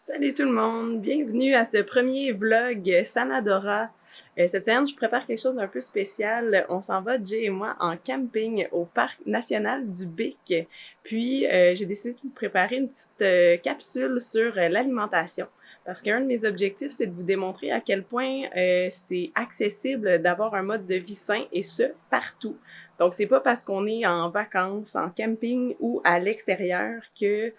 Salut tout le monde, bienvenue à ce premier vlog Sanadora. Cette semaine, je prépare quelque chose d'un peu spécial. On s'en va, Jay et moi, en camping au Parc national du Bic. Puis, j'ai décidé de préparer une petite capsule sur l'alimentation. Parce qu'un de mes objectifs, c'est de vous démontrer à quel point c'est accessible d'avoir un mode de vie sain et ce, partout. Donc, c'est pas parce qu'on est en vacances, en camping ou à l'extérieur que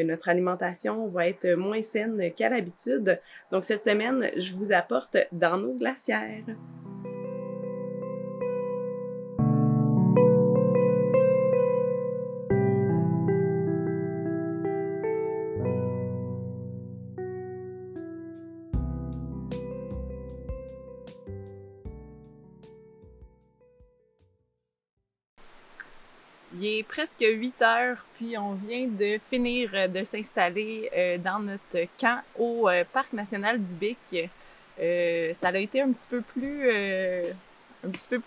notre alimentation va être moins saine qu'à l'habitude. Donc cette semaine, je vous apporte dans nos glacières. Il est presque 8 heures, puis on vient de finir de s'installer dans notre camp au Parc national du Bic. Ça a été un petit peu plus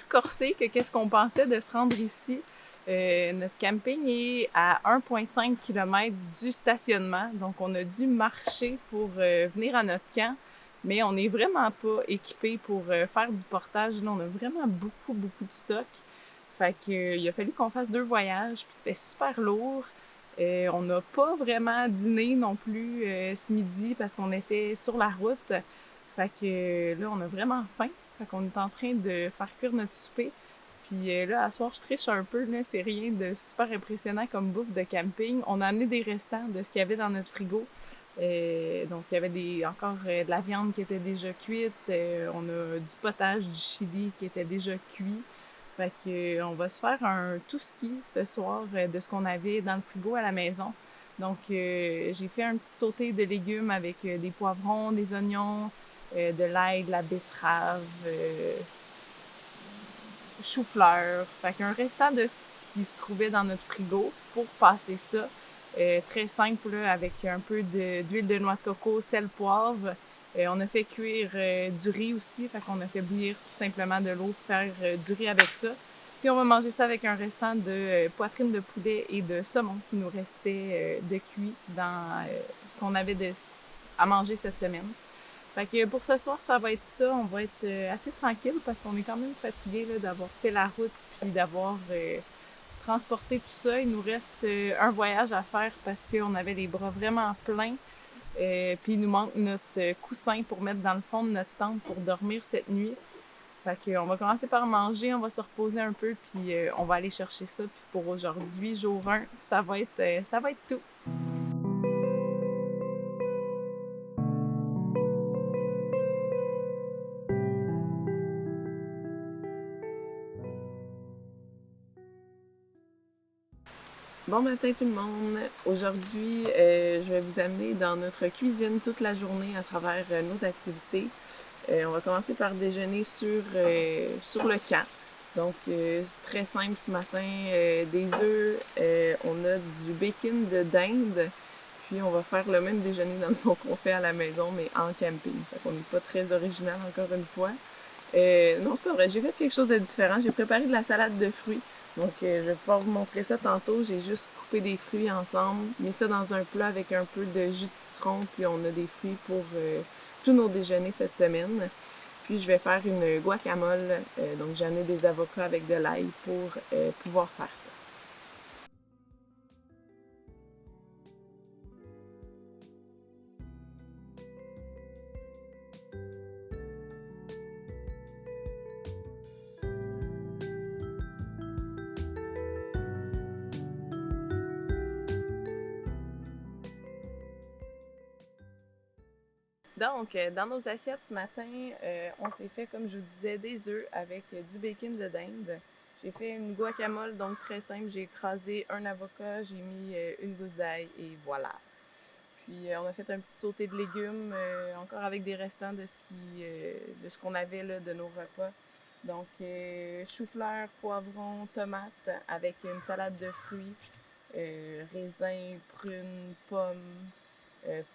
corsé que qu'est-ce qu'on pensait de se rendre ici. Notre camping est à 1,5 km du stationnement, donc on a dû marcher pour venir à notre camp, mais on n'est vraiment pas équipé pour faire du portage. Là, on a vraiment beaucoup de stock. Fait que, il a fallu qu'on fasse 2 voyages, puis c'était super lourd. On n'a pas vraiment dîné non plus ce midi parce qu'on était sur la route. Fait que là, on a vraiment faim. Fait qu'on est en train de faire cuire notre souper. Puis là, à soir, je triche un peu, là, c'est rien de super impressionnant comme bouffe de camping. On a amené des restants de ce qu'il y avait dans notre frigo. Donc, il y avait encore de la viande qui était déjà cuite. On a du potage, du chili qui était déjà cuit. Fait que on va se faire un tout ski ce soir de ce qu'on avait dans le frigo à la maison. Donc, j'ai fait un petit sauté de légumes avec des poivrons, des oignons, de l'ail, de la betterave, chou-fleur. Fait qu'un restant de ce qui se trouvait dans notre frigo pour passer ça. Très simple, là, avec un peu d'huile de noix de coco, sel, poivre. On a fait cuire du riz aussi, fait qu'on a fait bouillir tout simplement de l'eau, faire du riz avec ça. Puis on va manger ça avec un restant de poitrine de poulet et de saumon qui nous restait de cuit dans ce qu'on avait à manger cette semaine. Fait que pour ce soir, ça va être ça. On va être assez tranquille parce qu'on est quand même fatigué d'avoir fait la route puis d'avoir transporté tout ça. Il nous reste un voyage à faire parce qu'on avait les bras vraiment pleins. Puis il nous manque notre coussin pour mettre dans le fond de notre tente pour dormir cette nuit. Fait que on va commencer par manger, on va se reposer un peu, puis on va aller chercher ça. Puis pour aujourd'hui, jour 1, ça va être tout. Bon matin tout le monde! Aujourd'hui, je vais vous amener dans notre cuisine toute la journée à travers nos activités. On va commencer par déjeuner sur le camp. Donc, très simple ce matin, des œufs, on a du bacon de dinde, puis on va faire le même déjeuner dans le fond qu'on fait à la maison, mais en camping. Fait qu'on n'est pas très original encore une fois. Non, c'est pas vrai, j'ai fait quelque chose de différent. J'ai préparé de la salade de fruits. Donc, je vais pouvoir vous montrer ça tantôt. J'ai juste coupé des fruits ensemble, mis ça dans un plat avec un peu de jus de citron, puis on a des fruits pour tous nos déjeuners cette semaine. Puis, je vais faire une guacamole. Donc, j'en ai des avocats avec de l'ail pour pouvoir faire ça. Donc, dans nos assiettes ce matin, on s'est fait, comme je vous disais, des œufs avec du bacon de dinde. J'ai fait une guacamole, donc très simple. J'ai écrasé un avocat, j'ai mis une gousse d'ail et voilà. Puis on a fait un petit sauté de légumes, encore avec des restants de ce qu'on avait là, de nos repas. Donc, chou-fleur, poivron, tomate avec une salade de fruits, raisins, prunes, pommes,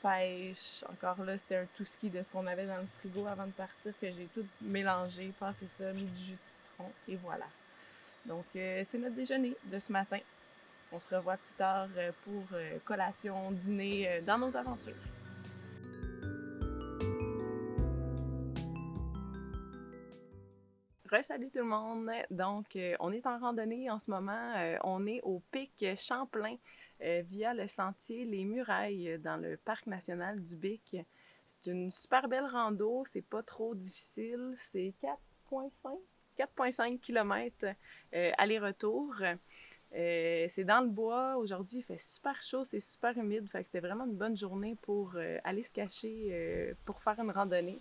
pêche. Encore là, c'était un tout ski de ce qu'on avait dans le frigo avant de partir que j'ai tout mélangé, passé ça, mis du jus de citron et voilà. Donc, c'est notre déjeuner de ce matin. On se revoit plus tard pour collation, dîner dans nos aventures. Re-salut tout le monde! Donc, on est en randonnée en ce moment. On est au pic Champlain via le sentier Les Murailles dans le parc national du Bic. C'est une super belle rando, c'est pas trop difficile. C'est 4,5 km aller-retour. C'est dans le bois. Aujourd'hui, il fait super chaud, c'est super humide. Fait que c'était vraiment une bonne journée pour aller se cacher pour faire une randonnée.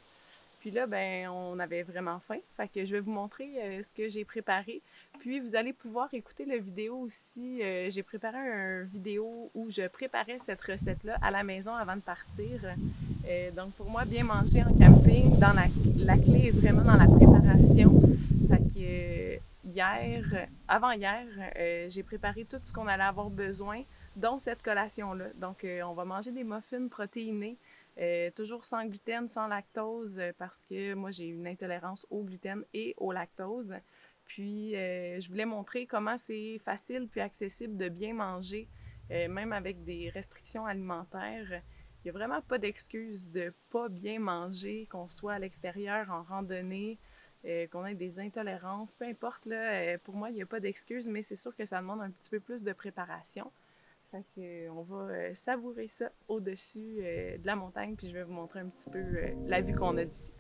Puis là, ben, on avait vraiment faim. Fait que je vais vous montrer ce que j'ai préparé. Puis vous allez pouvoir écouter la vidéo aussi. J'ai préparé une vidéo où je préparais cette recette-là à la maison avant de partir. Donc pour moi, bien manger en camping, la clé est vraiment dans la préparation. Fait que avant-hier, j'ai préparé tout ce qu'on allait avoir besoin, dont cette collation-là. Donc on va manger des muffins protéinés. Toujours sans gluten, sans lactose, parce que moi j'ai une intolérance au gluten et au lactose. Puis je voulais montrer comment c'est facile puis accessible de bien manger, même avec des restrictions alimentaires. Il n'y a vraiment pas d'excuse de pas bien manger, qu'on soit à l'extérieur, en randonnée, qu'on ait des intolérances, peu importe, là, pour moi il n'y a pas d'excuse, mais c'est sûr que ça demande un petit peu plus de préparation. Fait que, on va savourer ça au-dessus de la montagne, puis je vais vous montrer un petit peu la vue qu'on a d'ici.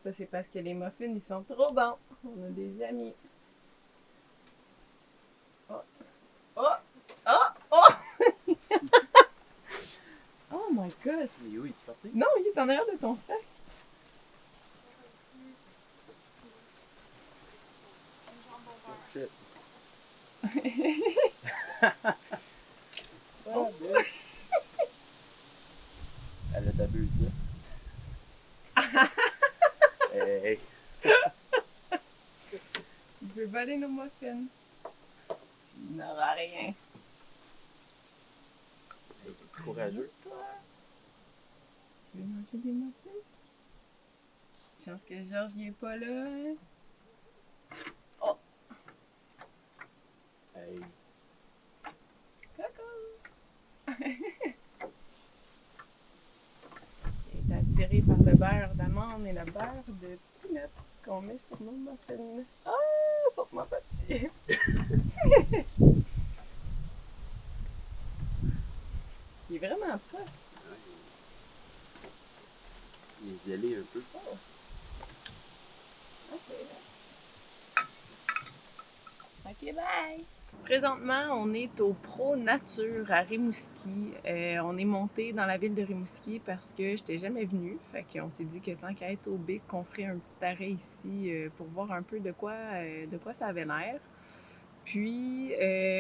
Ça, c'est parce que les muffins, ils sont trop bons. On a des amis. Oh! Oh! Oh! Oh! Oh my God! Et où es-tu parti? Non, il est en arrière de ton sac. Oh shit. Oh. Elle a abusé. Hey. Il veut voler nos muffins. Tu n'auras rien. Hey, courageux. Toi. Tu veux manger des muffins? Chance que Georges n'est pas là. Oh! Hey. Coucou! Il est attiré par le beurre d'amande et le beurre de peanut qu'on met sur nos muffins. Ah! Saute-moi petit! Il est vraiment proche. Il est zélé un peu. Oh. OK. OK, bye! Présentement, on est au Pro Nature à Rimouski. On est monté dans la ville de Rimouski parce que je n'étais jamais venue. Fait qu'on s'est dit que tant qu'à être au Bic, qu'on ferait un petit arrêt ici pour voir un peu de quoi ça avait l'air. Puis,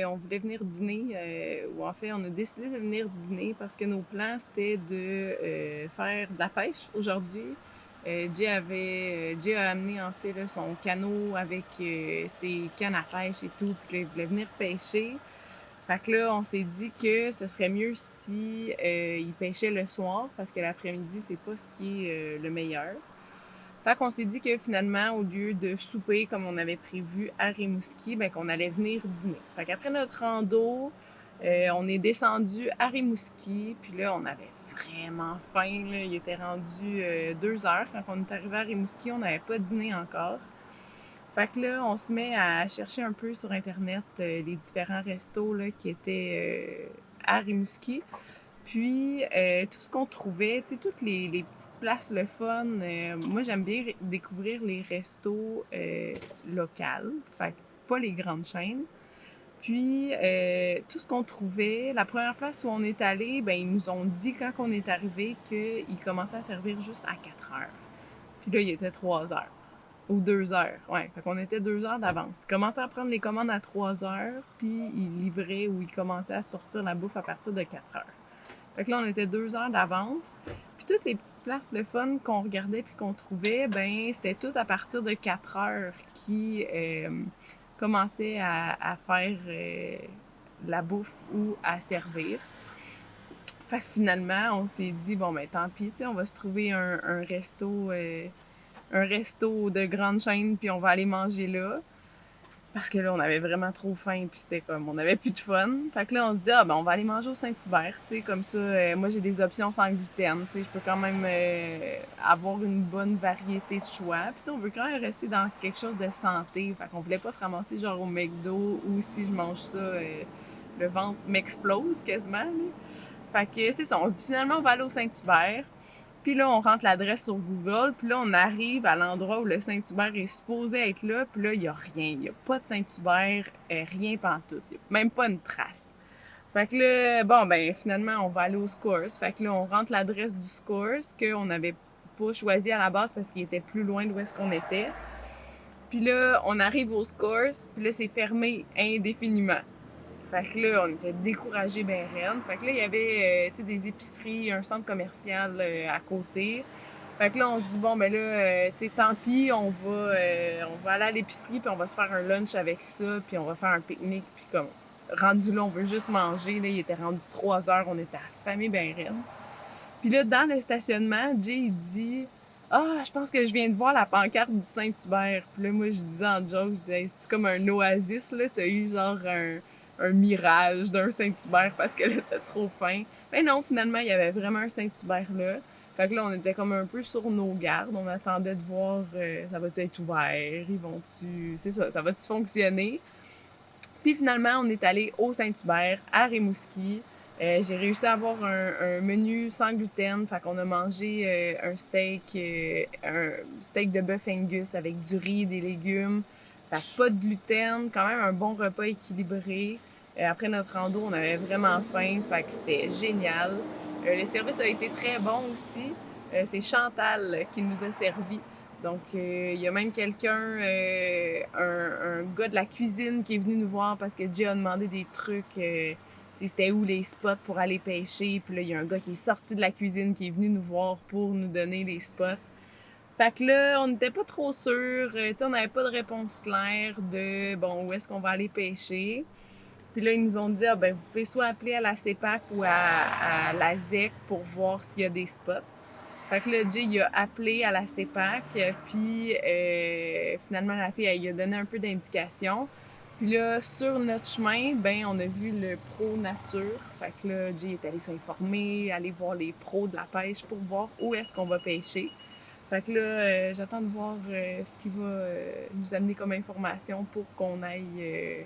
on voulait venir dîner, ou en fait, on a décidé de venir dîner parce que nos plans, c'était de faire de la pêche aujourd'hui. Jay a amené en fait là, son canot avec ses cannes à pêche et tout, puis là, il voulait venir pêcher. Fait que là, on s'est dit que ce serait mieux si il pêchait le soir, parce que l'après-midi, c'est pas ce qui est le meilleur. Fait qu'on s'est dit que finalement, au lieu de souper comme on avait prévu à Rimouski, ben qu'on allait venir dîner. Fait qu'après notre rando, on est descendu à Rimouski, puis là, on avait vraiment faim, là. Il était rendu 2 heures. Quand on est arrivé à Rimouski, on n'avait pas dîné encore. Fait que là, on se met à chercher un peu sur Internet les différents restos là, qui étaient à Rimouski. Puis, tout ce qu'on trouvait, tu sais, toutes les petites places, le fun. Moi, j'aime bien découvrir les restos locaux, fait que pas les grandes chaînes. Puis, tout ce qu'on trouvait, la première place où on est allé, ben ils nous ont dit quand on est arrivé qu'ils commençaient à servir juste à 4 heures. Puis là, il était 3 heures. Ou 2 heures, ouais. Fait qu'on était 2 heures d'avance. Ils commençaient à prendre les commandes à 3 heures, puis ils livraient ou ils commençaient à sortir la bouffe à partir de 4 heures. Fait que là, on était 2 heures d'avance. Puis toutes les petites places de fun qu'on regardait puis qu'on trouvait, ben c'était tout à partir de 4 heures qui commençait à faire la bouffe ou à servir. Fait que finalement, on s'est dit, bon, ben tant pis, on va se trouver un resto de grande chaîne, puis on va aller manger là. Parce que là, on avait vraiment trop faim, puis c'était comme, on avait plus de fun. Fait que là, on se dit, on va aller manger au Saint-Hubert, tu sais, comme ça, moi, j'ai des options sans gluten, tu sais, je peux quand même avoir une bonne variété de choix. Puis on veut quand même rester dans quelque chose de santé, fait qu'on voulait pas se ramasser genre au McDo, ou si je mange ça, le ventre m'explose quasiment, là. Fait que c'est ça, on se dit finalement, on va aller au Saint-Hubert. Puis là, on rentre l'adresse sur Google, puis là, on arrive à l'endroit où le Saint-Hubert est supposé être là, puis là, il y a rien. Il y a pas de Saint-Hubert, rien pantoute. Il y a même pas une trace. Fait que là, bon, ben finalement, on va aller au Scores. Fait que là, on rentre l'adresse du Scores, qu'on n'avait pas choisi à la base parce qu'il était plus loin d'où est-ce qu'on était. Puis là, on arrive au Scores, puis là, c'est fermé indéfiniment. Fait que là, on était découragés ben raide. Fait que là, il y avait des épiceries, un centre commercial à côté. Fait que là, on se dit, bon, ben là, tant pis, on va aller à l'épicerie, puis on va se faire un lunch avec ça, puis on va faire un pique-nique, puis comme, rendu là, on veut juste manger. Là, il était rendu 3 heures, on était affamés ben raide. Puis là, dans le stationnement, Jay, il dit, je pense que je viens de voir la pancarte du Saint-Hubert. Puis là, moi, je disais en joke, je disais, c'est comme un oasis, là, t'as eu genre un mirage d'un Saint-Hubert parce que là, t'as trop faim. Mais non, finalement, il y avait vraiment un Saint-Hubert là. Fait que là, on était comme un peu sur nos gardes. On attendait de voir, ça va-tu être ouvert? Ils vont-tu... C'est ça va-tu fonctionner? Puis finalement, on est allé au Saint-Hubert, à Rimouski. J'ai réussi à avoir un menu sans gluten. Fait qu'on a mangé un steak de bœuf Angus avec du riz, des légumes. Fait que pas de gluten, quand même un bon repas équilibré. Après notre rando, on avait vraiment faim, fait que c'était génial. Le service a été très bon aussi. C'est Chantal qui nous a servi. Donc, il y a même quelqu'un, un gars de la cuisine qui est venu nous voir parce que Jay a demandé des trucs. C'était où les spots pour aller pêcher. Puis là, il y a un gars qui est sorti de la cuisine qui est venu nous voir pour nous donner les spots. Fait que là, on n'était pas trop sûrs. On n'avait pas de réponse claire de, bon, où est-ce qu'on va aller pêcher. Puis là, ils nous ont dit, vous pouvez soit appeler à la CEPAC ou à la ZEC pour voir s'il y a des spots. Fait que là, Jay, il a appelé à la CEPAC, puis finalement, la fille, elle, il a donné un peu d'indications. Puis là, sur notre chemin, on a vu le Pro Nature. Fait que là, Jay est allé s'informer, aller voir les pros de la pêche pour voir où est-ce qu'on va pêcher. Fait que là, j'attends de voir ce qu'il va nous amener comme information pour qu'on aille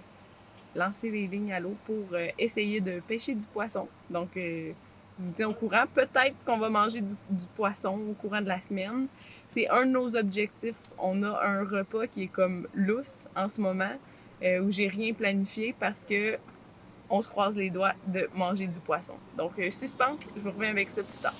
lancer les lignes à l'eau pour essayer de pêcher du poisson. Donc, je vous tiens au courant. Peut-être qu'on va manger du poisson au courant de la semaine. C'est un de nos objectifs. On a un repas qui est comme lousse en ce moment, où j'ai rien planifié parce que on se croise les doigts de manger du poisson. Donc, suspense, je vous reviens avec ça plus tard.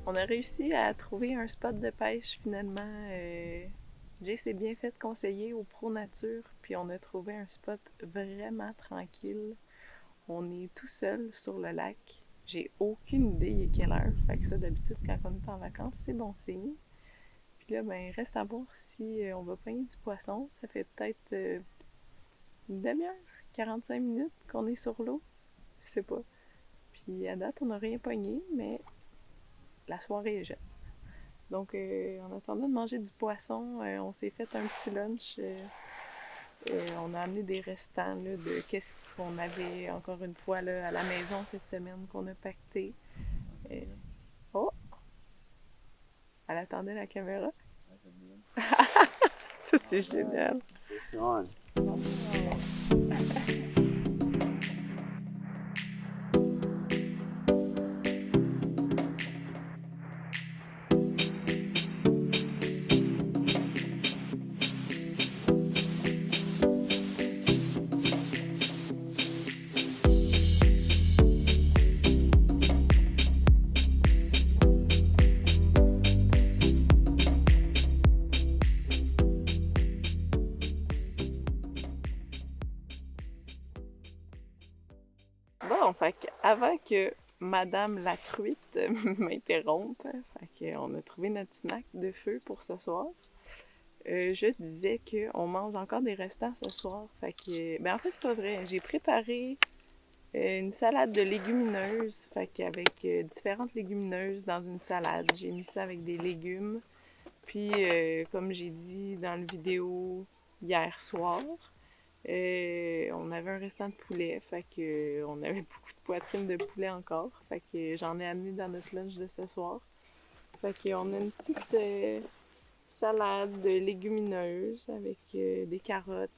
On a réussi à trouver un spot de pêche finalement. Jay s'est bien fait conseiller au Pro Nature, puis on a trouvé un spot vraiment tranquille. On est tout seul sur le lac. J'ai aucune idée il est quelle heure. Fait que ça, d'habitude, quand on est en vacances, c'est bon signe. Puis là, reste à voir si on va pogner du poisson. Ça fait peut-être une demi-heure, 45 minutes qu'on est sur l'eau. Je sais pas. Puis à date, on n'a rien pogné, mais la soirée est jeune. Donc, en attendant de manger du poisson, on s'est fait un petit lunch. On a amené des restants là, de qu'est-ce qu'on avait encore une fois là, à la maison cette semaine qu'on a pacté. Oh! Elle attendait la caméra. Ça, c'est génial. Bon, fait avant que Madame la truite m'interrompe, fait qu'on a trouvé notre snack de feu pour ce soir. Je disais qu'on mange encore des restants ce soir. Fait que, ben en fait, c'est pas vrai. J'ai préparé une salade de légumineuses. Fait qu'avec différentes légumineuses dans une salade. J'ai mis ça avec des légumes. Puis, comme j'ai dit dans la vidéo hier soir, on avait un restant de poulet. Fait que on avait beaucoup de poitrine de poulet encore. Fait que j'en ai amené dans notre lunch de ce soir. Fait qu'on a une petite salade de légumineuses avec des carottes,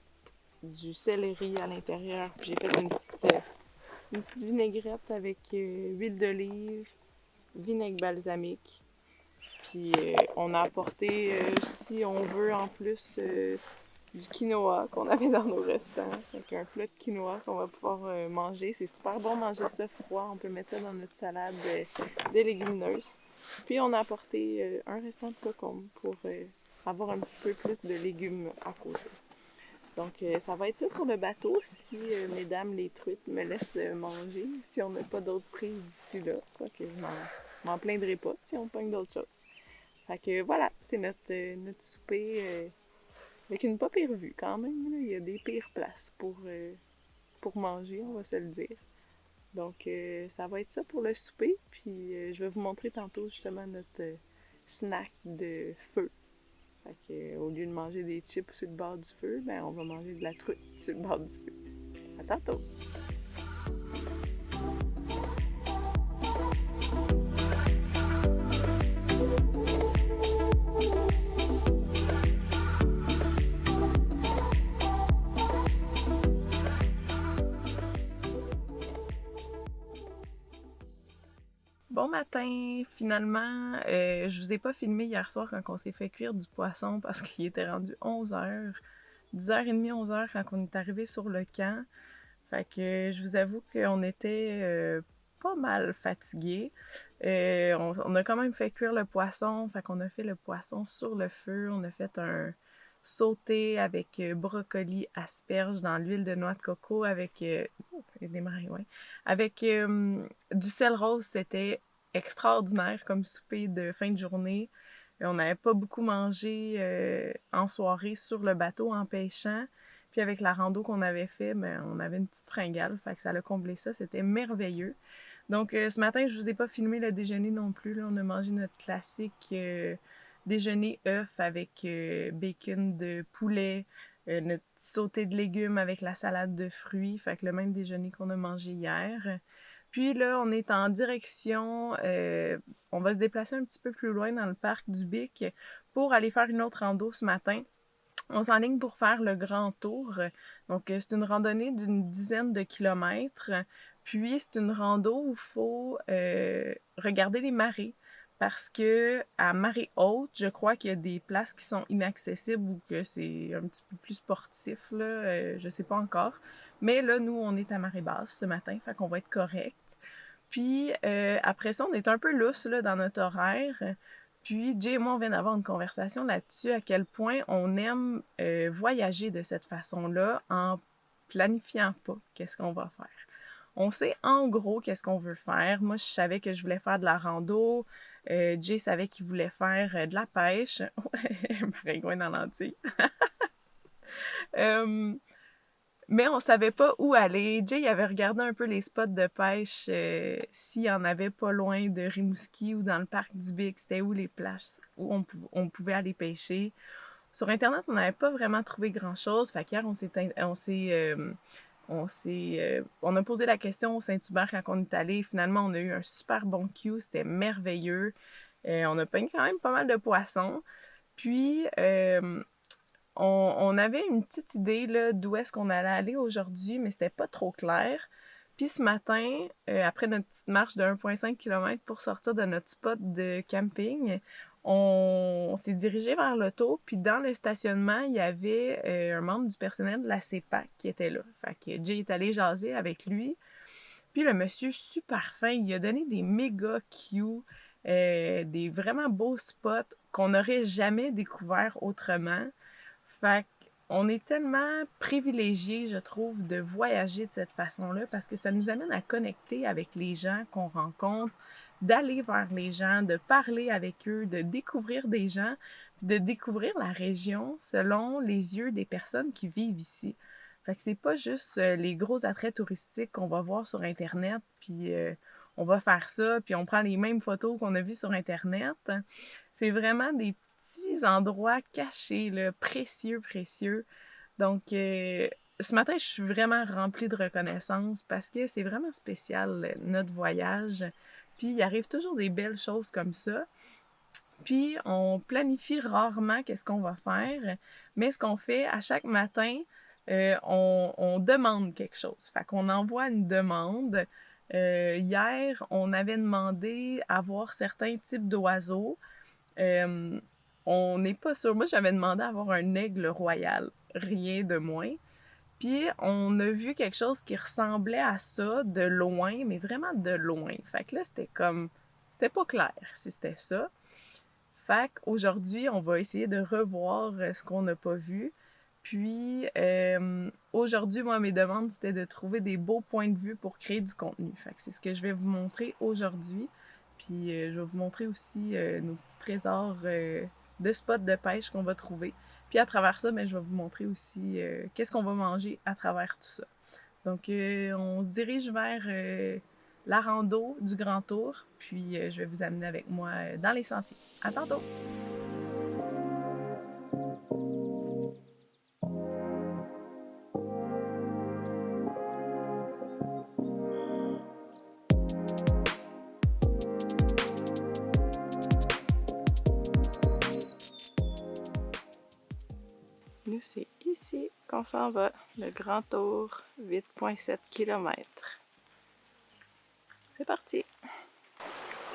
du céleri à l'intérieur. Puis j'ai fait une petite vinaigrette avec huile d'olive, vinaigre balsamique. Puis on a apporté, si on veut, en plus du quinoa qu'on avait dans nos restants. Donc un plat de quinoa qu'on va pouvoir manger. C'est super bon manger ça froid. On peut mettre ça dans notre salade de légumineuses. Puis on a apporté un restant de concombre pour avoir un petit peu plus de légumes à côté. Donc ça va être ça sur le bateau si mesdames les truites me laissent manger, si on n'a pas d'autres prises d'ici là. Quoique je m'en plaindrai pas si on pogne d'autres choses. Fait que voilà, c'est notre souper avec une pas pire vue quand même. Là. Il y a des pires places pour manger, on va se le dire. Donc, ça va être ça pour le souper. Puis, je vais vous montrer tantôt justement notre snack de feu. Fait que, au lieu de manger des chips sur le bord du feu, ben, on va manger de la truite sur le bord du feu. À tantôt! Bon matin! Finalement, je vous ai pas filmé hier soir quand on s'est fait cuire du poisson parce qu'il était rendu 11h, 10h30, 11h quand on est arrivé sur le camp. Fait que je vous avoue qu'on était pas mal fatigués. On a quand même fait cuire le poisson, fait qu'on a fait le poisson sur le feu. On a fait un sauté avec brocoli, asperges dans l'huile de noix de coco avec des maringouins. Avec du sel rose, c'était extraordinaire comme souper de fin de journée. On n'avait pas beaucoup mangé en soirée sur le bateau en pêchant. Puis avec la rando qu'on avait fait, ben, on avait une petite fringale, fait que ça a comblé ça, c'était merveilleux. Donc ce matin, je vous ai pas filmé le déjeuner non plus, là. On a mangé notre classique déjeuner œuf avec bacon de poulet, notre petit sauté de légumes avec la salade de fruits, fait que le même déjeuner qu'on a mangé hier. Puis là, on est en direction, on va se déplacer un petit peu plus loin dans le parc du Bic pour aller faire une autre rando ce matin. On s'enligne pour faire le grand tour. Donc, c'est une randonnée d'une dizaine de kilomètres. Puis, c'est une rando où il faut regarder les marées. Parce que à marée haute, je crois qu'il y a des places qui sont inaccessibles ou que c'est un petit peu plus sportif, là. Je sais pas encore. Mais là, nous, on est à marée basse ce matin, fait qu'on va être correct. Puis, après ça, on est un peu lousse là, dans notre horaire. Puis, Jay et moi, on vient d'avoir une conversation là-dessus, à quel point on aime voyager de cette façon-là en planifiant pas qu'est-ce qu'on va faire. On sait en gros qu'est-ce qu'on veut faire. Moi, je savais que je voulais faire de la rando. Jay savait qu'il voulait faire de la pêche. Maringouin dans l'antique. Mais on savait pas où aller. Jay avait regardé un peu les spots de pêche, s'il y en avait pas loin de Rimouski ou dans le parc du Bic, c'était où les plages où on pouvait aller pêcher. Sur Internet, on n'avait pas vraiment trouvé grand-chose. Fait qu'hier, on a posé la question au Saint-Hubert quand on est allé. Finalement, on a eu un super bon queue. C'était merveilleux. On a pogné quand même pas mal de poissons. Puis, on avait une petite idée là, d'où est-ce qu'on allait aller aujourd'hui, mais c'était pas trop clair. Puis ce matin, après notre petite marche de 1,5 km pour sortir de notre spot de camping, on s'est dirigé vers l'auto, puis dans le stationnement, il y avait un membre du personnel de la CEPAC qui était là. Fait que Jay est allé jaser avec lui. Puis le monsieur, super fin, il a donné des méga cues, des vraiment beaux spots qu'on n'aurait jamais découverts autrement. Fait on est tellement privilégiés, je trouve, de voyager de cette façon-là parce que ça nous amène à connecter avec les gens qu'on rencontre, d'aller vers les gens, de parler avec eux, de découvrir des gens, de découvrir la région selon les yeux des personnes qui vivent ici. Fait que c'est pas juste les gros attraits touristiques qu'on va voir sur Internet, puis on va faire ça, puis on prend les mêmes photos qu'on a vues sur Internet. C'est vraiment des petits endroits cachés, là, précieux, précieux. Donc, ce matin, je suis vraiment remplie de reconnaissance parce que c'est vraiment spécial, notre voyage. Puis, il arrive toujours des belles choses comme ça. Puis, on planifie rarement qu'est-ce qu'on va faire, mais ce qu'on fait à chaque matin, on demande quelque chose. Fait qu'on envoie une demande. Hier, on avait demandé à voir certains types d'oiseaux. On n'est pas sûr. Moi, j'avais demandé à avoir un aigle royal, rien de moins. Puis, on a vu quelque chose qui ressemblait à ça de loin, mais vraiment de loin. Fait que là, c'était pas clair si c'était ça. Fait qu'aujourd'hui, on va essayer de revoir ce qu'on n'a pas vu. Puis, aujourd'hui, moi, mes demandes, c'était de trouver des beaux points de vue pour créer du contenu. Fait que c'est ce que je vais vous montrer aujourd'hui. Puis, je vais vous montrer aussi nos petits trésors de spots de pêche qu'on va trouver. Puis, à travers ça, je vais vous montrer aussi qu'est-ce qu'on va manger à travers tout ça. Donc, on se dirige vers la rando du Grand Tour. Puis, je vais vous amener avec moi dans les sentiers. À tantôt! Nous, c'est ici qu'on s'en va, le Grand Tour, 8,7 km. C'est parti!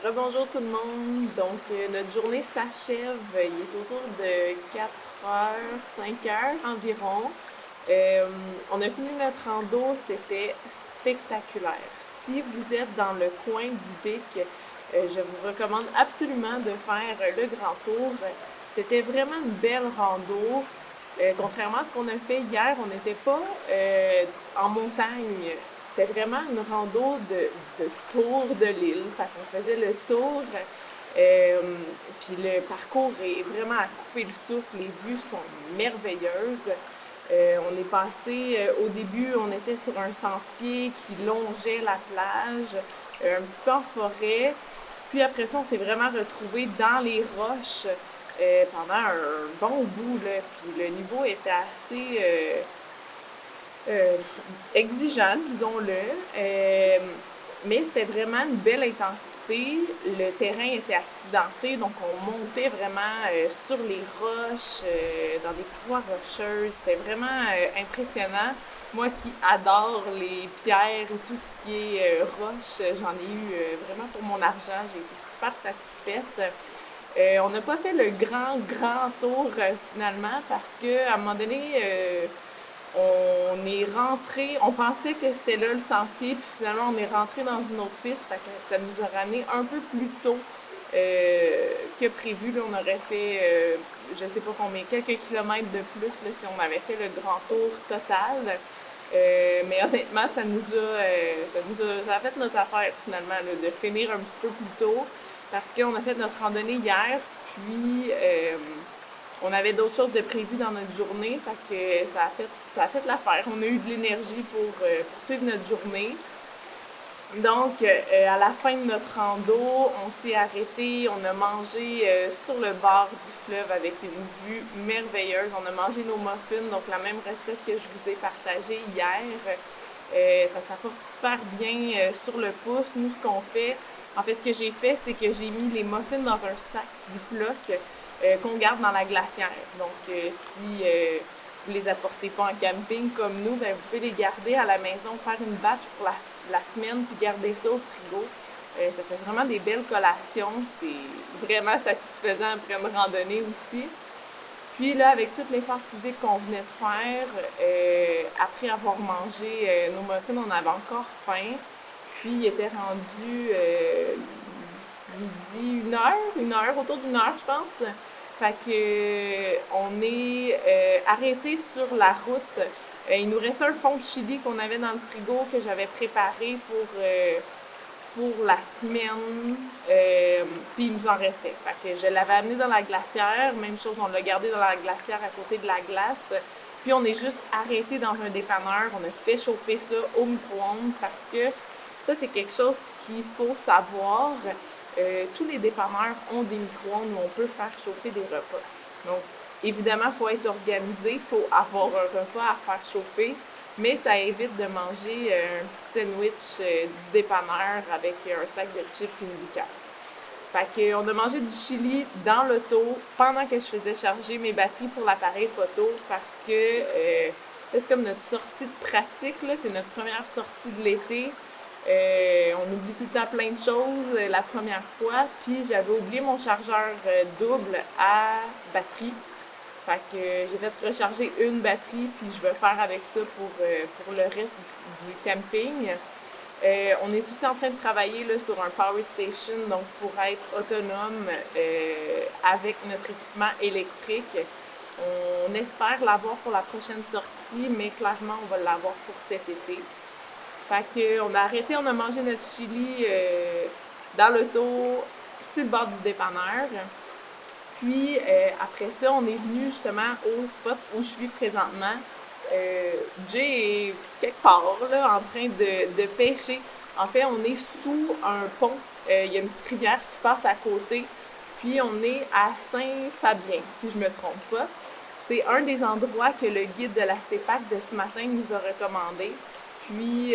Rebonjour tout le monde! Donc, notre journée s'achève, il est autour de 4h, 5h environ. On a fini notre rando, c'était spectaculaire. Si vous êtes dans le coin du Bic, je vous recommande absolument de faire le Grand Tour. C'était vraiment une belle rando. Contrairement à ce qu'on a fait hier, on n'était pas en montagne. C'était vraiment une rando de tour de l'île. Fait qu'on faisait le tour. Puis le parcours est vraiment à couper le souffle. Les vues sont merveilleuses. On est passé, au début, on était sur un sentier qui longeait la plage, un petit peu en forêt. Puis après ça, on s'est vraiment retrouvés dans les roches pendant un bon bout, là. Puis le niveau était assez exigeant, disons-le. Mais c'était vraiment une belle intensité. Le terrain était accidenté, donc on montait vraiment sur les roches, dans des parois rocheuses. C'était vraiment impressionnant. Moi qui adore les pierres et tout ce qui est roche, j'en ai eu vraiment pour mon argent. J'ai été super satisfaite. On n'a pas fait le grand tour finalement parce qu'à un moment donné, on est rentré, on pensait que c'était là le sentier, puis finalement on est rentré dans une autre piste, fait que ça nous a ramené un peu plus tôt que prévu. Là, on aurait fait, je sais pas combien, quelques kilomètres de plus là, si on avait fait le grand tour total. Mais honnêtement, ça a fait notre affaire finalement là, de finir un petit peu plus tôt parce qu'on a fait notre randonnée hier, puis on avait d'autres choses de prévues dans notre journée, fait que ça a fait l'affaire. On a eu de l'énergie pour poursuivre notre journée. Donc, à la fin de notre rando, on s'est arrêté, on a mangé sur le bord du fleuve avec une vue merveilleuse. On a mangé nos muffins, donc la même recette que je vous ai partagée hier. Ça s'apporte super bien sur le pouce. Nous, ce qu'on fait, en fait, ce que j'ai fait, c'est que j'ai mis les muffins dans un sac Ziploc qu'on garde dans la glacière. Donc, si vous les apportez pas en camping comme nous, ben vous pouvez les garder à la maison, faire une batch pour la semaine, puis garder ça au frigo. Ça fait vraiment des belles collations. C'est vraiment satisfaisant après une randonnée aussi. Puis là, avec tout l'effort physique qu'on venait de faire, après avoir mangé nos muffins, on avait encore faim. Puis il était rendu midi, une heure, autour d'une heure, je pense. Fait que on est arrêté sur la route. Il nous restait un fond de chili qu'on avait dans le frigo que j'avais préparé pour la semaine, puis il nous en restait. Fait que je l'avais amené dans la glacière, même chose, on l'a gardé dans la glacière à côté de la glace. Puis on est juste arrêté dans un dépanneur, on a fait chauffer ça au micro-ondes parce que ça, c'est quelque chose qu'il faut savoir. Tous les dépanneurs ont des micro-ondes où on peut faire chauffer des repas. Donc, évidemment, il faut être organisé, il faut avoir un repas à faire chauffer, mais ça évite de manger un petit sandwich du dépanneur avec un sac de chips et une liqueur. Fait qu'on a mangé du chili dans l'auto pendant que je faisais charger mes batteries pour l'appareil photo parce que c'est comme notre sortie de pratique, là, c'est notre première sortie de l'été. On oublie tout le temps plein de choses la première fois, puis j'avais oublié mon chargeur double à batterie. Fait que j'ai fait recharger une batterie, puis je vais faire avec ça pour le reste du camping. On est aussi en train de travailler là, sur un power station, donc pour être autonome avec notre équipement électrique. On espère l'avoir pour la prochaine sortie, mais clairement, on va l'avoir pour cet été. Fait qu'on a arrêté, on a mangé notre chili dans l'auto, sur le bord du dépanneur. Puis après ça, on est venu justement au spot où je suis présentement. Jay est quelque part là, en train de pêcher. En fait, on est sous un pont. Il y a une petite rivière qui passe à côté. Puis on est à Saint-Fabien, si je me trompe pas. C'est un des endroits que le guide de la CEPAC de ce matin nous a recommandé. Puis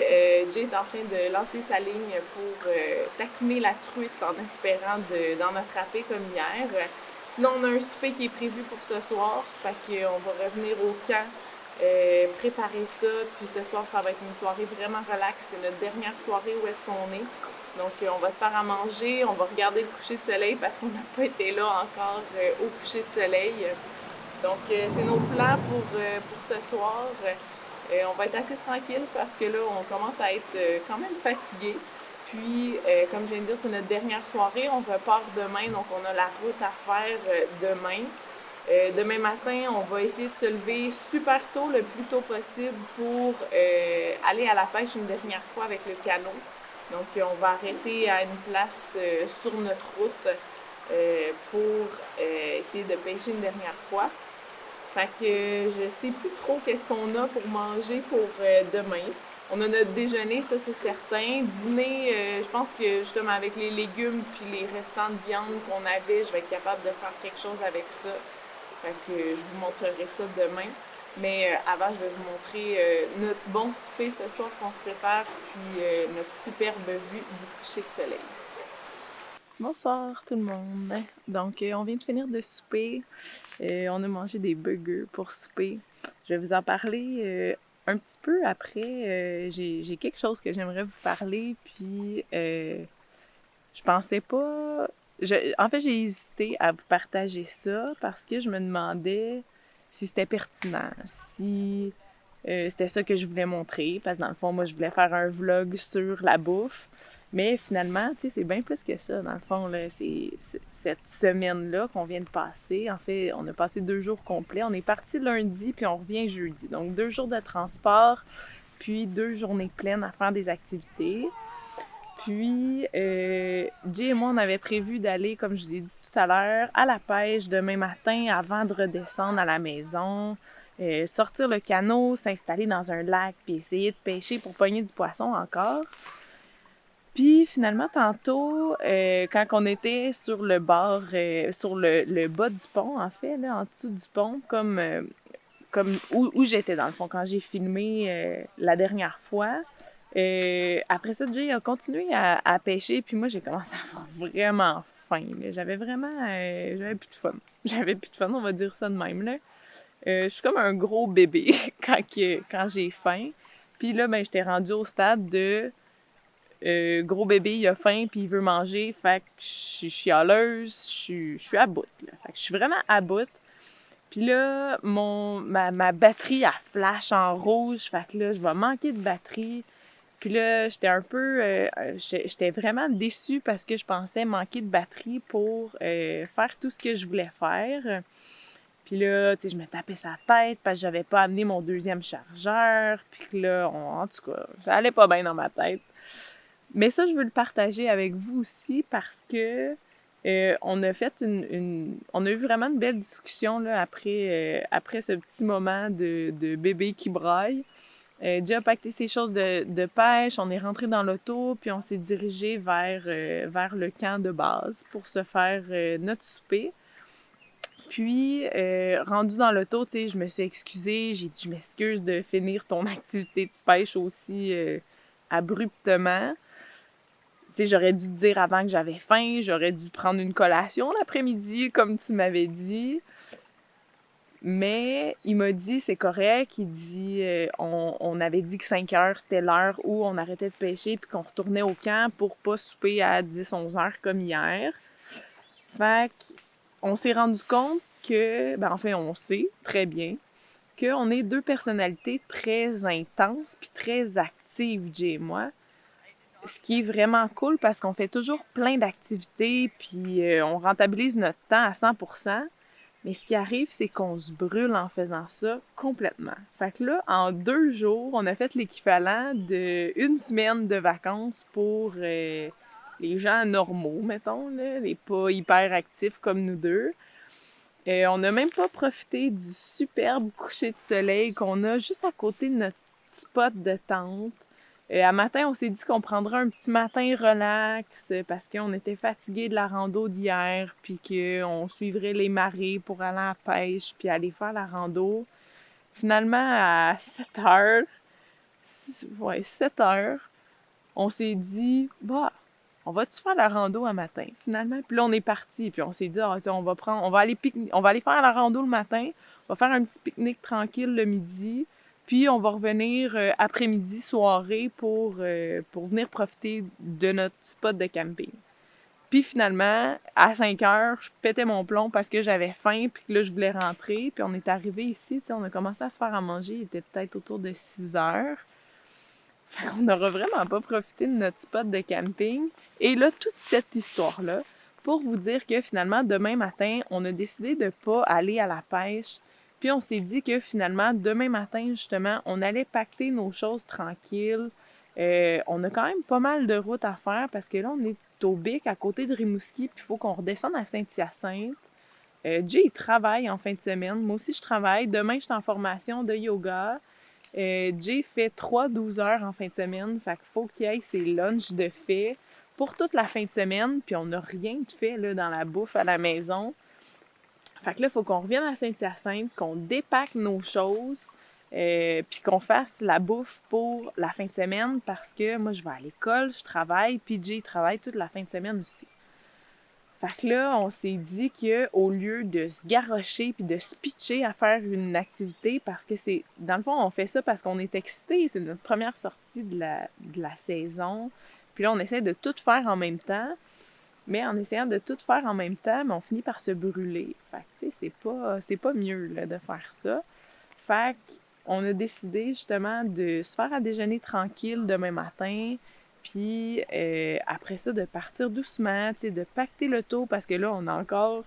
Jay est en train de lancer sa ligne pour taquiner la truite en espérant d'en attraper comme hier. Sinon, on a un souper qui est prévu pour ce soir. Fait qu'on va revenir au camp, préparer ça. Puis ce soir, ça va être une soirée vraiment relax. C'est notre dernière soirée où est-ce qu'on est. Donc, on va se faire à manger. On va regarder le coucher de soleil parce qu'on n'a pas été là encore au coucher de soleil. Donc, c'est nos plans pour ce soir. On va être assez tranquille parce que là, on commence à être quand même fatigué. Puis, comme je viens de dire, c'est notre dernière soirée. On repart demain, donc on a la route à faire demain. Demain matin, on va essayer de se lever super tôt, le plus tôt possible pour aller à la pêche une dernière fois avec le canot. Donc, on va arrêter à une place sur notre route pour essayer de pêcher une dernière fois. Fait que je sais plus trop qu'est-ce qu'on a pour manger pour demain. On a notre déjeuner, ça c'est certain. Dîner, je pense que justement avec les légumes puis les restants de viande qu'on avait, je vais être capable de faire quelque chose avec ça. Fait que je vous montrerai ça demain. Mais avant, je vais vous montrer notre bon souper ce soir qu'on se prépare, puis notre superbe vue du coucher de soleil. Bonsoir tout le monde. Donc, on vient de finir de souper. On a mangé des burgers pour souper. Je vais vous en parler un petit peu après. J'ai quelque chose que j'aimerais vous parler, puis je pensais pas... en fait, j'ai hésité à vous partager ça parce que je me demandais si c'était pertinent, si c'était ça que je voulais montrer, parce que dans le fond, moi, je voulais faire un vlog sur la bouffe. Mais finalement, tu sais, c'est bien plus que ça. Dans le fond, là, c'est cette semaine-là qu'on vient de passer. En fait, on a passé 2 jours complets. On est parti lundi, puis on revient jeudi. Donc, 2 jours de transport, puis 2 journées pleines à faire des activités. Puis, Jay et moi, on avait prévu d'aller, comme je vous ai dit tout à l'heure, à la pêche demain matin avant de redescendre à la maison. Sortir le canot, s'installer dans un lac, puis essayer de pêcher pour pogner du poisson encore. Puis finalement, tantôt, quand on était sur le bord, sur le bas du pont, en fait, là, en dessous du pont, comme où j'étais dans le fond, quand j'ai filmé la dernière fois, après ça, Jay a continué à pêcher, puis moi, j'ai commencé à avoir vraiment faim. Là. J'avais vraiment... j'avais plus de fun. J'avais plus de fun, on va dire ça de même, là. Je suis comme un gros bébé quand j'ai faim. Puis là, ben, j'étais rendue au stade de... gros bébé, il a faim puis il veut manger, fait que je suis chialeuse, je suis à bout, là. Fait que je suis vraiment à bout. Puis là, ma batterie, elle flash en rouge, fait que là, je vais manquer de batterie. Puis là, j'étais un peu... j'étais vraiment déçue parce que je pensais manquer de batterie pour faire tout ce que je voulais faire. Puis là, tu sais, je me tapais sa tête parce que j'avais pas amené mon deuxième chargeur. Puis que là, en tout cas, ça allait pas bien dans ma tête. Mais ça, je veux le partager avec vous aussi parce que on a fait on a eu vraiment une belle discussion là, après ce petit moment de bébé qui braille. Jay a pacté ses choses de pêche, on est rentré dans l'auto, puis on s'est dirigé vers le camp de base pour se faire notre souper. Puis, rendu dans l'auto, tu sais, je me suis excusée, j'ai dit « Je m'excuse de finir ton activité de pêche aussi abruptement. » Tu sais, j'aurais dû te dire avant que j'avais faim, j'aurais dû prendre une collation l'après-midi, comme tu m'avais dit. Mais il m'a dit, c'est correct, il dit, on avait dit que 5 heures, c'était l'heure où on arrêtait de pêcher puis qu'on retournait au camp pour pas souper à 10-11 heures comme hier. Fait qu'on s'est rendu compte que, enfin, on sait très bien qu'on est deux personnalités très intenses puis très actives, Jay et moi. Ce qui est vraiment cool parce qu'on fait toujours plein d'activités puis on rentabilise notre temps à 100%. Mais ce qui arrive, c'est qu'on se brûle en faisant ça complètement. Fait que là, en 2 jours, on a fait l'équivalent d'1 semaine de vacances pour les gens normaux, mettons, là, les pas hyper actifs comme nous deux. On n'a même pas profité du superbe coucher de soleil qu'on a juste à côté de notre spot de tente. À matin, on s'est dit qu'on prendrait un petit matin relax parce qu'on était fatigués de la rando d'hier, puis qu'on suivrait les marées pour aller à la pêche, puis aller faire la rando. Finalement, à 7 heures, 7 heures, on s'est dit, on va-tu faire la rando à matin, finalement? Puis là, on est parti, puis on s'est dit, on va aller faire la rando le matin, on va faire un petit pique-nique tranquille le midi, puis on va revenir après-midi, soirée, pour venir profiter de notre spot de camping. Puis finalement, à 5 heures, je pétais mon plomb parce que j'avais faim, puis que là, je voulais rentrer. Puis on est arrivé ici, tu sais, on a commencé à se faire à manger, il était peut-être autour de 6 heures. Fait qu'on n'aura vraiment pas profité de notre spot de camping. Et là, toute cette histoire-là, pour vous dire que finalement, demain matin, on a décidé de pas aller à la pêche. Puis on s'est dit que finalement, demain matin, justement, on allait pacter nos choses tranquilles. On a quand même pas mal de routes à faire parce que là, on est au Bic, à côté de Rimouski, puis il faut qu'on redescende à Saint-Hyacinthe. Jay, il travaille en fin de semaine. Moi aussi, je travaille. Demain, je suis en formation de yoga. Jay fait 3-12 heures en fin de semaine, fait qu'il faut qu'il ait ses lunchs de fait pour toute la fin de semaine, puis on n'a rien de fait là, dans la bouffe à la maison. Fait que là, il faut qu'on revienne à Saint-Hyacinthe, qu'on dépaque nos choses, puis qu'on fasse la bouffe pour la fin de semaine parce que moi, je vais à l'école, je travaille, puis Jay travaille toute la fin de semaine aussi. Fait que là, on s'est dit qu'au lieu de se garrocher puis de se pitcher à faire une activité, parce que c'est... Dans le fond, on fait ça parce qu'on est excités. C'est notre première sortie de la saison. Puis là, on essaie de tout faire en même temps. Mais en essayant de tout faire en même temps, on finit par se brûler. Fait que, tu sais, c'est pas mieux là, de faire ça. Fait qu'on a décidé justement de se faire à déjeuner tranquille demain matin. Puis après ça, de partir doucement, tu sais, de pacter l'auto parce que là, on a encore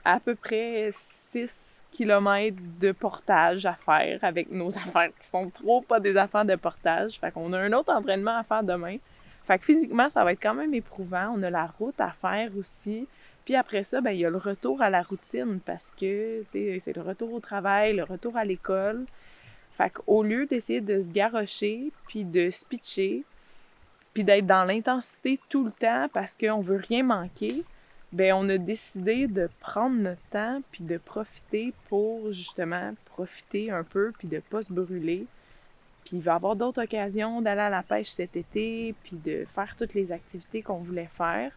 à peu près 6 kilomètres de portage à faire avec nos affaires qui sont trop pas des affaires de portage. Fait qu'on a un autre entraînement à faire demain. Fait que physiquement, ça va être quand même éprouvant. On a la route à faire aussi. Puis après ça, il y a le retour à la routine parce que, tu sais, c'est le retour au travail, le retour à l'école. Fait qu'au lieu d'essayer de se garrocher puis de se pitcher, puis d'être dans l'intensité tout le temps parce qu'on veut rien manquer, on a décidé de prendre notre temps puis de profiter pour justement profiter un peu puis de pas se brûler. Puis il va y avoir d'autres occasions d'aller à la pêche cet été puis de faire toutes les activités qu'on voulait faire.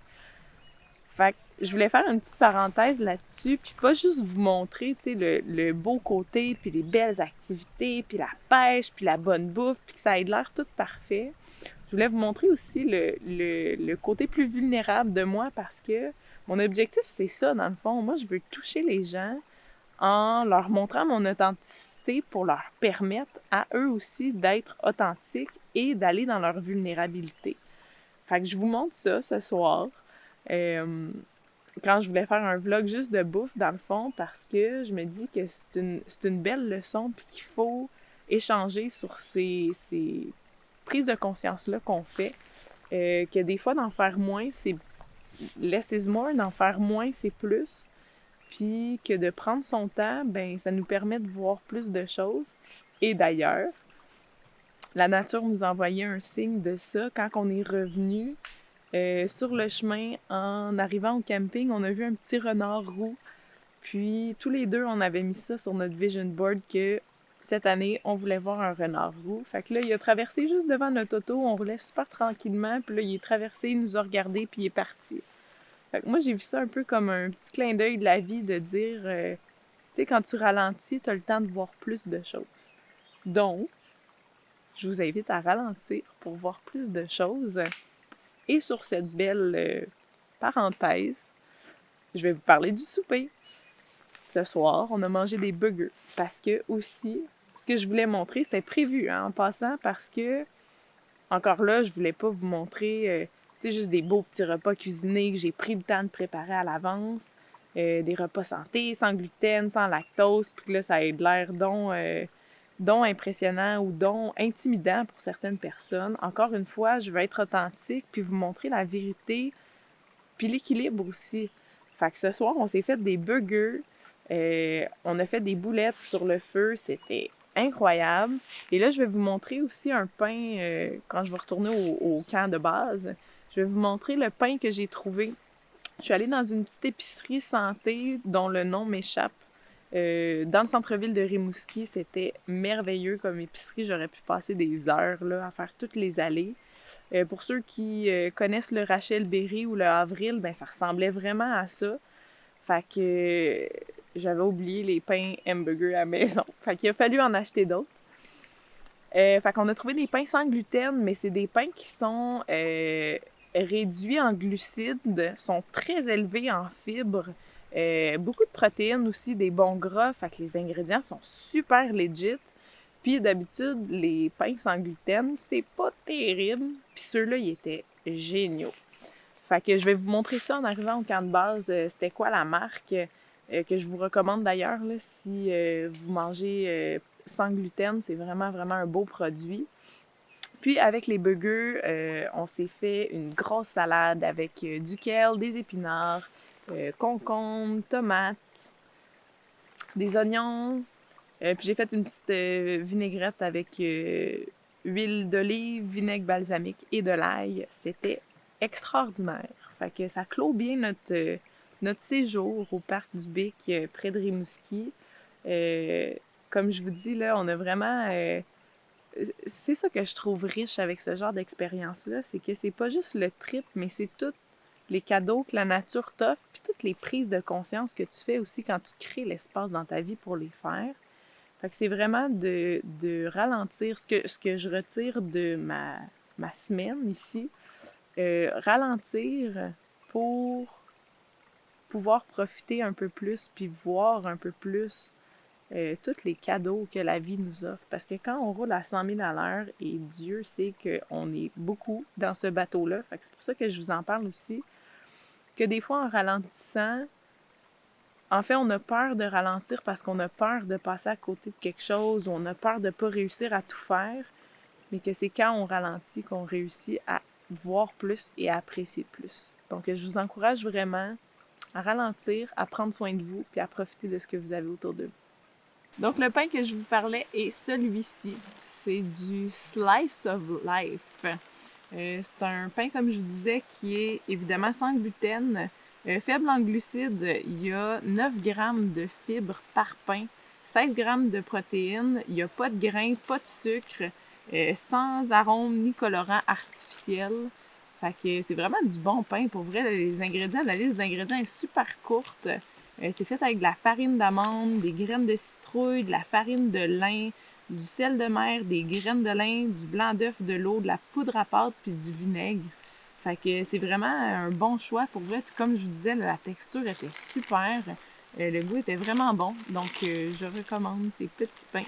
Fait que je voulais faire une petite parenthèse là-dessus puis pas juste vous montrer, tu sais, le beau côté puis les belles activités puis la pêche puis la bonne bouffe puis que ça ait l'air tout parfait. Je voulais vous montrer aussi le côté plus vulnérable de moi parce que mon objectif, c'est ça, dans le fond. Moi, je veux toucher les gens en leur montrant mon authenticité pour leur permettre à eux aussi d'être authentiques et d'aller dans leur vulnérabilité. Fait que je vous montre ça ce soir. quand je voulais faire un vlog juste de bouffe, dans le fond, parce que je me dis que c'est une belle leçon, puis qu'il faut échanger sur ces prises de conscience-là qu'on fait, que des fois, d'en faire moins, c'est less is more, d'en faire moins, c'est plus, puis que de prendre son temps, ben ça nous permet de voir plus de choses. Et d'ailleurs, la nature nous a envoyé un signe de ça quand on est revenu. Sur le chemin, en arrivant au camping, on a vu un petit renard roux. Puis, tous les deux, on avait mis ça sur notre vision board que cette année, on voulait voir un renard roux. Fait que là, il a traversé juste devant notre auto. On roulait super tranquillement. Puis là, il est traversé, il nous a regardés, puis il est parti. Fait que moi, j'ai vu ça un peu comme un petit clin d'œil de la vie, de dire, tu sais, quand tu ralentis, t'as le temps de voir plus de choses. Donc, je vous invite à ralentir pour voir plus de choses. Et sur cette belle parenthèse, je vais vous parler du souper. Ce soir, on a mangé des burgers parce que aussi, ce que je voulais montrer, c'était prévu en passant parce que, encore là, je voulais pas vous montrer, tu sais, juste des beaux petits repas cuisinés que j'ai pris le temps de préparer à l'avance, des repas santé, sans gluten, sans lactose, puis là, ça ait de l'air donc impressionnant ou donc intimidant pour certaines personnes. Encore une fois, je veux être authentique puis vous montrer la vérité puis l'équilibre aussi. Fait que ce soir, on s'est fait des burgers, on a fait des boulettes sur le feu, c'était incroyable. Et là, je vais vous montrer aussi un pain, quand je vais retourner au camp de base, je vais vous montrer le pain que j'ai trouvé. Je suis allée dans une petite épicerie santé dont le nom m'échappe. Dans le centre-ville de Rimouski, c'était merveilleux comme épicerie. J'aurais pu passer des heures là, à faire toutes les allées. Pour ceux qui connaissent le Rachel Berry ou le Avril, ben ça ressemblait vraiment à ça. Fait que j'avais oublié les pains hamburger à la maison. Fait qu'il a fallu en acheter d'autres. Fait qu'on a trouvé des pains sans gluten, mais c'est des pains qui sont réduits en glucides, sont très élevés en fibres. Beaucoup de protéines aussi, des bons gras, fait que les ingrédients sont super legit. Puis d'habitude, les pains sans gluten, c'est pas terrible. Puis ceux-là, ils étaient géniaux. Fait que je vais vous montrer ça en arrivant au camp de base. C'était quoi la marque que je vous recommande d'ailleurs là, si vous mangez sans gluten. C'est vraiment, vraiment un beau produit. Puis avec les burgers, on s'est fait une grosse salade avec du kale, des épinards, concombres, tomates, des oignons. Puis j'ai fait une petite vinaigrette avec huile d'olive, vinaigre balsamique et de l'ail. C'était extraordinaire. Fait que ça clôt bien notre séjour au parc du Bic près de Rimouski. Comme je vous dis, là, on a vraiment... c'est ça que je trouve riche avec ce genre d'expérience-là, c'est que c'est pas juste le trip, mais c'est tous les cadeaux que la nature t'offre, puis toutes les prises de conscience que tu fais aussi quand tu crées l'espace dans ta vie pour les faire. Fait que c'est vraiment de ralentir. Ce que je retire de ma semaine ici, ralentir pour pouvoir profiter un peu plus puis voir un peu plus tous les cadeaux que la vie nous offre. Parce que quand on roule à 100 000 à l'heure, et Dieu sait qu'on est beaucoup dans ce bateau-là, fait que c'est pour ça que je vous en parle aussi, que des fois en ralentissant, en fait, on a peur de ralentir parce qu'on a peur de passer à côté de quelque chose, ou on a peur de ne pas réussir à tout faire, mais que c'est quand on ralentit qu'on réussit à voir plus et à apprécier plus. Donc, je vous encourage vraiment à ralentir, à prendre soin de vous, puis à profiter de ce que vous avez autour de vous. Donc, le pain que je vous parlais est celui-ci. C'est du Slice of Life. C'est un pain, comme je vous disais, qui est évidemment sans gluten, faible en glucides. Il y a 9 grammes de fibres par pain, 16 grammes de protéines. Il n'y a pas de grains, pas de sucre, sans arôme ni colorant artificiel. Fait que c'est vraiment du bon pain. Pour vrai, les ingrédients, la liste d'ingrédients est super courte. C'est fait avec de la farine d'amande, des graines de citrouille, de la farine de lin, du sel de mer, des graines de lin, du blanc d'œuf, de l'eau, de la poudre à pâte puis du vinaigre. Fait que c'est vraiment un bon choix pour vrai. Puis comme je vous disais, la texture était super. Le goût était vraiment bon. Donc, je recommande ces petits pains.